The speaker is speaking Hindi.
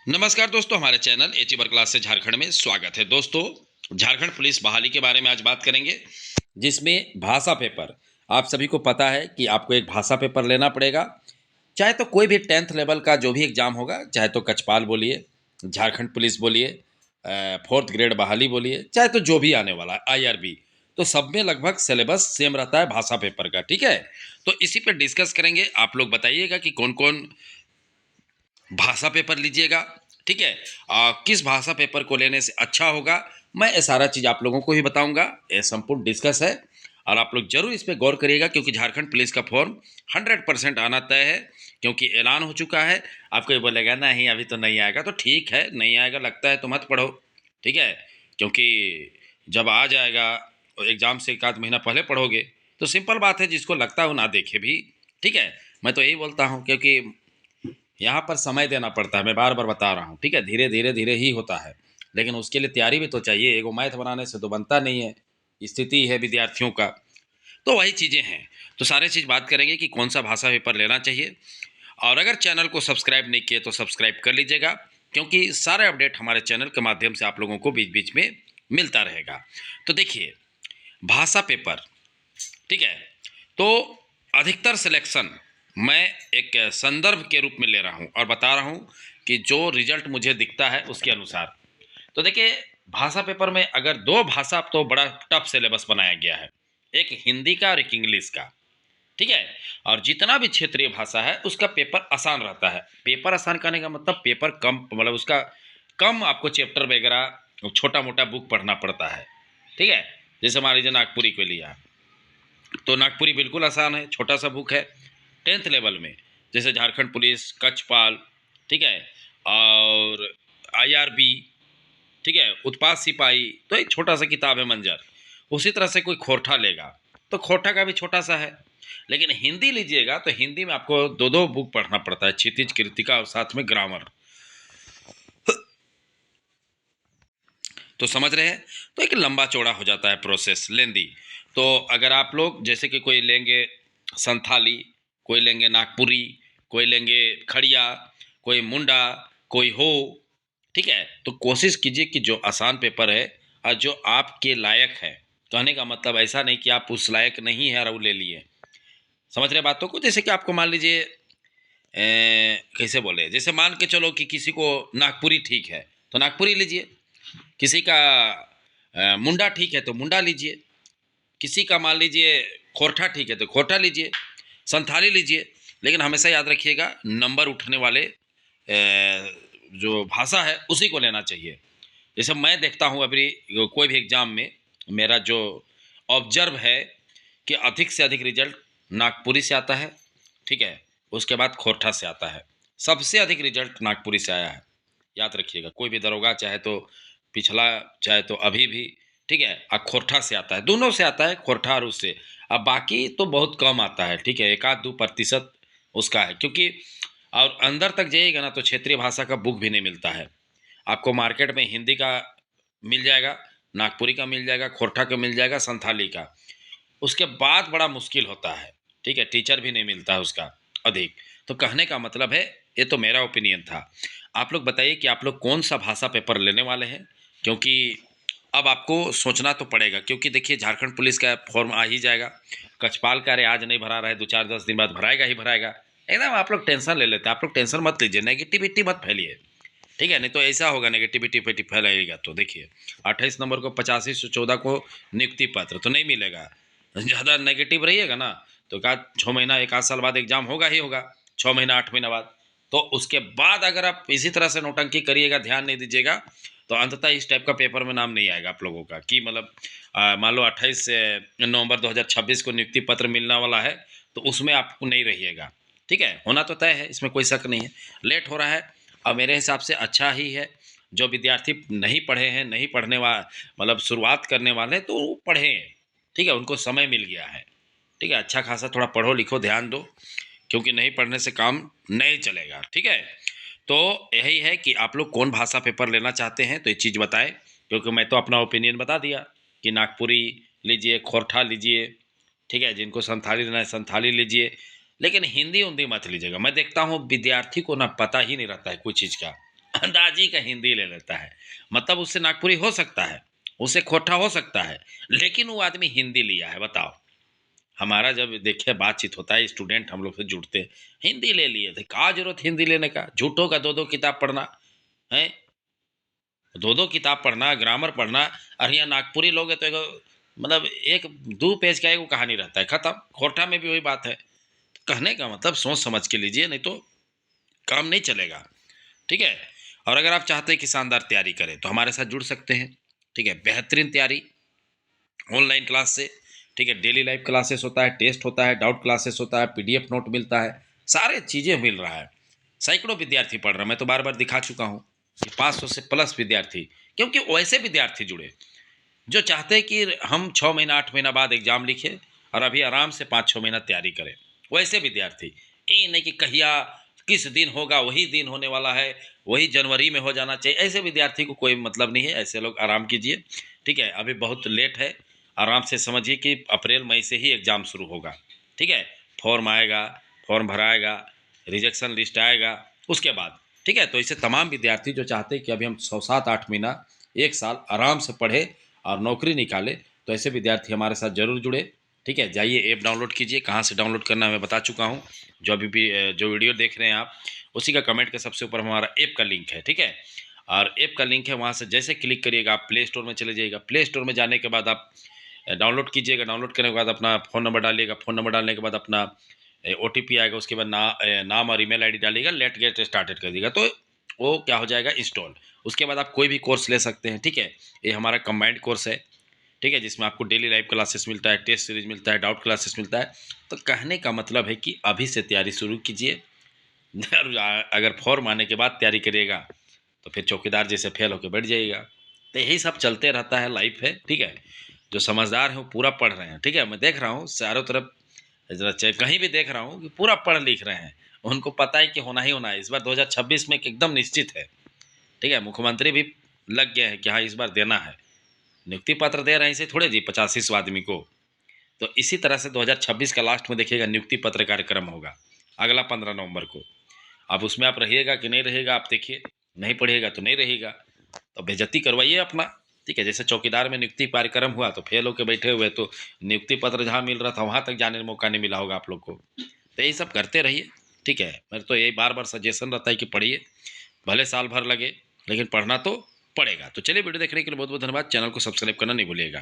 नमस्कार दोस्तों, हमारे चैनल एचीवर क्लास से झारखंड में स्वागत है। दोस्तों, झारखंड पुलिस बहाली के बारे में आज बात करेंगे, जिसमें भाषा पेपर। आप सभी को पता है कि आपको एक भाषा पेपर लेना पड़ेगा, चाहे तो कोई भी 10th लेवल का जो भी एग्जाम होगा, चाहे तो कचपाल बोलिए, झारखंड पुलिस बोलिए, 4th ग्रेड बहाली बोलिए, चाहे तो जो भी आने वाला है, आईआरबी। तो सब में लगभग सिलेबस सेम रहता है भाषा पेपर का, ठीक है। तो इसी पे डिस्कस करेंगे। आप लोग बताइएगा कि कौन कौन भाषा पेपर लीजिएगा, ठीक है। किस भाषा पेपर को लेने से अच्छा होगा, मैं ये सारा चीज़ आप लोगों को ही बताऊंगा। ये संपूर्ण डिस्कस है और आप लोग जरूर इस पे गौर करिएगा, क्योंकि झारखंड पुलिस का फॉर्म 100% आना तय है, क्योंकि ऐलान हो चुका है। आपको ये बोलेगा नहीं अभी तो नहीं आएगा, तो ठीक है, नहीं आएगा लगता है तो मत पढ़ो, ठीक है। क्योंकि जब आ जाएगा एग्जाम से एक आध महीना पहले पढ़ोगे तो सिंपल बात है, जिसको लगता है वो ना देखे भी, ठीक है। मैं तो यही बोलता हूँ, क्योंकि यहाँ पर समय देना पड़ता है। मैं बार बार बता रहा हूँ, ठीक है। धीरे धीरे धीरे ही होता है, लेकिन उसके लिए तैयारी भी तो चाहिए। एगो मैथ बनाने से तो बनता नहीं है। स्थिति है विद्यार्थियों का, तो वही चीज़ें हैं। तो सारे चीज़ बात करेंगे कि कौन सा भाषा पेपर लेना चाहिए। और अगर चैनल को सब्सक्राइब नहीं किए तो सब्सक्राइब कर लीजिएगा, क्योंकि सारे अपडेट हमारे चैनल के माध्यम से आप लोगों को बीच बीच में मिलता रहेगा। तो देखिए, भाषा पेपर, ठीक है। तो अधिकतर सिलेक्शन मैं एक संदर्भ के रूप में ले रहा हूँ और बता रहा हूँ कि जो रिजल्ट मुझे दिखता है उसके अनुसार। तो देखिए, भाषा पेपर में अगर दो भाषा, तो बड़ा टफ सिलेबस बनाया गया है, एक हिंदी का और एक इंग्लिश का, ठीक है। और जितना भी क्षेत्रीय भाषा है उसका पेपर आसान रहता है। पेपर आसान करने का मतलब पेपर कम, मतलब उसका कम आपको चैप्टर वगैरह छोटा मोटा बुक पढ़ना पड़ता है, ठीक है। जैसे मान लीजिए नागपुरी के लिया, तो नागपुरी बिल्कुल आसान है, छोटा सा बुक है। 10th लेवल में जैसे झारखंड पुलिस, कचपाल, ठीक है, और आईआरबी, ठीक है, उत्पाद सिपाही, तो एक छोटा सा किताब है मंजर। उसी तरह से कोई खोरठा लेगा तो खोरठा का भी छोटा सा है। लेकिन हिंदी लीजिएगा तो हिंदी में आपको दो दो बुक पढ़ना पड़ता है, क्षितिज, कृतिका और साथ में ग्रामर। तो समझ रहे हैं, तो एक लंबा चौड़ा हो जाता है प्रोसेस, लेंदी। तो अगर आप लोग जैसे कि कोई लेंगे संथाली, कोई लेंगे नागपुरी, कोई लेंगे खड़िया, कोई मुंडा, कोई हो, ठीक है। तो कोशिश कीजिए कि जो आसान पेपर है और जो आपके लायक है, कहने का मतलब ऐसा नहीं कि आप उस लायक नहीं है और वो ले लिए। समझ रहे बातों को। जैसे कि आपको मान लीजिए, कैसे बोले, जैसे मान के चलो कि किसी को नागपुरी ठीक है तो नागपुरी लीजिए, किसी का मुंडा ठीक है तो मुंडा लीजिए, किसी का मान लीजिए खोरठा ठीक है तो खोरठा लीजिए, संथाली लीजिए। लेकिन हमेशा याद रखिएगा, नंबर उठने वाले जो भाषा है उसी को लेना चाहिए। जैसे मैं देखता हूँ अभी कोई भी एग्जाम में, मेरा जो ऑब्जर्व है कि अधिक से अधिक रिजल्ट नागपुरी से आता है, ठीक है। उसके बाद खोरठा से आता है। सबसे अधिक रिजल्ट नागपुरी से आया है, याद रखिएगा। कोई भी दरोगा, चाहे तो पिछला चाहे तो अभी भी, ठीक है। और खोरठा से आता है, दोनों से आता है, खोरठा और उससे। अब बाकी तो बहुत कम आता है, ठीक है, 1-2% उसका है, क्योंकि और अंदर तक जाइएगा ना तो क्षेत्रीय भाषा का बुक भी नहीं मिलता है आपको। मार्केट में हिंदी का मिल जाएगा, नागपुरी का मिल जाएगा, खोरठा का मिल जाएगा, संथाली का। उसके बाद बड़ा मुश्किल होता है, ठीक है, टीचर भी नहीं मिलता है उसका अधिक। तो कहने का मतलब है, ये तो मेरा ओपिनियन था। आप लोग बताइए कि आप लोग कौन सा भाषा पेपर लेने वाले हैं, क्योंकि अब आपको सोचना तो पड़ेगा। क्योंकि देखिए, झारखंड पुलिस का फॉर्म आ ही जाएगा। कचपाल का अरे आज नहीं भरा रहा है, 2-4-10 दिन बाद भराएगा ही भराएगा। एकदम आप लोग टेंशन ले लेते हैं। आप लोग टेंशन मत लीजिए, नेगेटिविटी मत फैलिए, ठीक है। नहीं तो ऐसा होगा, नेगेटिविटी फैलाएगा तो देखिए, 28 नंबर को 85 से 14 को नियुक्ति पत्र तो नहीं मिलेगा। ज़्यादा नेगेटिव रहिएगा ना तो का 6 महीना, 1 आध साल बाद एग्जाम होगा ही होगा, 6 महीना 8 महीना बाद। तो उसके बाद अगर आप इसी तरह से नौटंकी करिएगा, ध्यान नहीं दीजिएगा, तो अंततः इस टाइप का पेपर में नाम नहीं आएगा आप लोगों का। कि मतलब मान लो 28 नवंबर 2026 को नियुक्ति पत्र मिलने वाला है, तो उसमें आप नहीं रहिएगा, ठीक है। होना तो तय है, इसमें कोई शक नहीं है। लेट हो रहा है, और मेरे हिसाब से अच्छा ही है। जो विद्यार्थी नहीं पढ़े हैं, नहीं पढ़ने मतलब शुरुआत करने वाले हैं, तो वो पढ़ें, ठीक है, उनको समय मिल गया है, ठीक है। अच्छा खासा थोड़ा पढ़ो लिखो, ध्यान दो, क्योंकि नहीं पढ़ने से काम नहीं चलेगा, ठीक है। तो यही है कि आप लोग कौन भाषा पेपर लेना चाहते हैं, तो ये चीज़ बताएं। क्योंकि मैं तो अपना ओपिनियन बता दिया कि नागपुरी लीजिए, खोरठा लीजिए, ठीक है। जिनको संथाली लेना है संथाली लीजिए, लेकिन हिंदी उन्दी मत लीजिएगा। मैं देखता हूँ विद्यार्थी को ना पता ही नहीं रहता है कोई चीज़ का। अंदाजी का हिंदी ले लेता है। मतलब उससे नागपुरी हो सकता है, उससे खोटा हो सकता है, लेकिन वो आदमी हिंदी लिया है। बताओ, हमारा जब देखिए बातचीत होता है, स्टूडेंट हम लोग से जुड़ते हैं, हिंदी ले लिए थे, क्या जरूरत हिंदी लेने का, झूठों का दो दो किताब पढ़ना है, दो दो किताब पढ़ना, ग्रामर पढ़ना। और यहाँ नागपुरी लोग हैं तो मतलब एक दो पेज का एक कहानी रहता है, खत्म। खोटा में भी वही बात है। तो कहने का मतलब सोच समझ के लीजिए, नहीं तो काम नहीं चलेगा। ठीक है। और अगर आप चाहते हैं कि शानदार तैयारी करें तो हमारे साथ जुड़ सकते हैं। ठीक है, बेहतरीन तैयारी ऑनलाइन क्लास से। ठीक है, डेली लाइव क्लासेस होता है, टेस्ट होता है, डाउट क्लासेस होता है, पीडीएफ नोट मिलता है, सारे चीज़ें मिल रहा है। सैकड़ों विद्यार्थी पढ़ रहे हैं, मैं तो बार बार दिखा चुका हूँ कि 500 से प्लस विद्यार्थी, क्योंकि वैसे विद्यार्थी जुड़े जो चाहते हैं कि हम 6 महीना 8 महीना बाद एग्जाम लिखें और अभी आराम से 5-6 महीना तैयारी करें। वैसे विद्यार्थी, ये नहीं कि कहिया किस दिन होगा वही दिन होने वाला है, वही जनवरी में हो जाना चाहिए, ऐसे विद्यार्थी को कोई मतलब नहीं है। ऐसे लोग आराम कीजिए। ठीक है, अभी बहुत लेट है, आराम से समझिए कि अप्रैल मई से ही एग्ज़ाम शुरू होगा। ठीक है, फॉर्म आएगा, फॉर्म भराएगा, रिजेक्शन लिस्ट आएगा उसके बाद। ठीक है, तो इसे तमाम विद्यार्थी जो चाहते हैं कि अभी हम 6 7 8 महीना 1 साल आराम से पढ़े और नौकरी निकाले, तो ऐसे विद्यार्थी हमारे साथ ज़रूर जुड़े। ठीक है, जाइए ऐप डाउनलोड कीजिए। कहाँ से डाउनलोड करना है मैं बता चुका हूँ। जो अभी भी जो वीडियो देख रहे हैं आप, उसी का कमेंट के सबसे ऊपर हमारा ऐप का लिंक है। ठीक है, और ऐप का लिंक है, वहाँ से जैसे क्लिक करिएगा आप प्ले स्टोर में चले जाइएगा। प्ले स्टोर में जाने के बाद आप डाउनलोड कीजिएगा। डाउनलोड करने के बाद अपना फ़ोन नंबर डालिएगा। फ़ोन नंबर डालने के बाद अपना ओटीपी आएगा, उसके बाद नाम और ईमेल आईडी डालिएगा, लेट गेट स्टार्टेड कर दीजिएगा, तो वो क्या हो जाएगा, इंस्टॉल। उसके बाद आप कोई भी कोर्स ले सकते हैं। ठीक है, ये हमारा कंबाइंड कोर्स है। ठीक है, जिसमें आपको डेली लाइव क्लासेस मिलता है, टेस्ट सीरीज मिलता है, डाउट क्लासेस मिलता है। तो कहने का मतलब है कि अभी से तैयारी शुरू कीजिए। अगर फॉर्म आने के बाद तैयारी करिएगा तो फिर चौकीदार जैसे फेल होकर बैठ जाइएगा। तो यही सब चलते रहता है, लाइफ है। ठीक है, जो समझदार हैं वो पूरा पढ़ रहे हैं। ठीक है, मैं देख रहा हूँ चारों तरफ, जरा चाहे कहीं भी देख रहा हूँ कि पूरा पढ़ लिख रहे हैं। उनको पता है कि होना ही होना है इस बार 2026 में, एकदम निश्चित है। ठीक है, मुख्यमंत्री भी लग गए हैं कि हाँ इस बार देना है। नियुक्ति पत्र दे रहे हैं इसे थोड़े जी 85 आदमी को। तो इसी तरह से 2026 का लास्ट में देखिएगा नियुक्ति पत्र कार्यक्रम होगा, अगला 15 नवंबर को। अब उसमें आप रहिएगा कि नहीं रहिएगा आप देखिए, नहीं पढ़िएगा तो नहीं रहिएगा, तो बेइज्जती करवाइए अपना। ठीक है, जैसे चौकीदार में नियुक्ति कार्यक्रम हुआ तो फेल होकर बैठे हुए, तो नियुक्ति पत्र जहाँ मिल रहा था वहाँ तक जाने का मौका नहीं मिला होगा आप लोग को। तो यही सब करते रहिए। ठीक है, मेरे तो यही बार बार सजेशन रहता है कि पढ़िए, भले साल भर लगे लेकिन पढ़ना तो पड़ेगा। तो चलिए, वीडियो देखने के लिए बहुत बहुत धन्यवाद। चैनल को सब्सक्राइब करना नहीं भूलिएगा।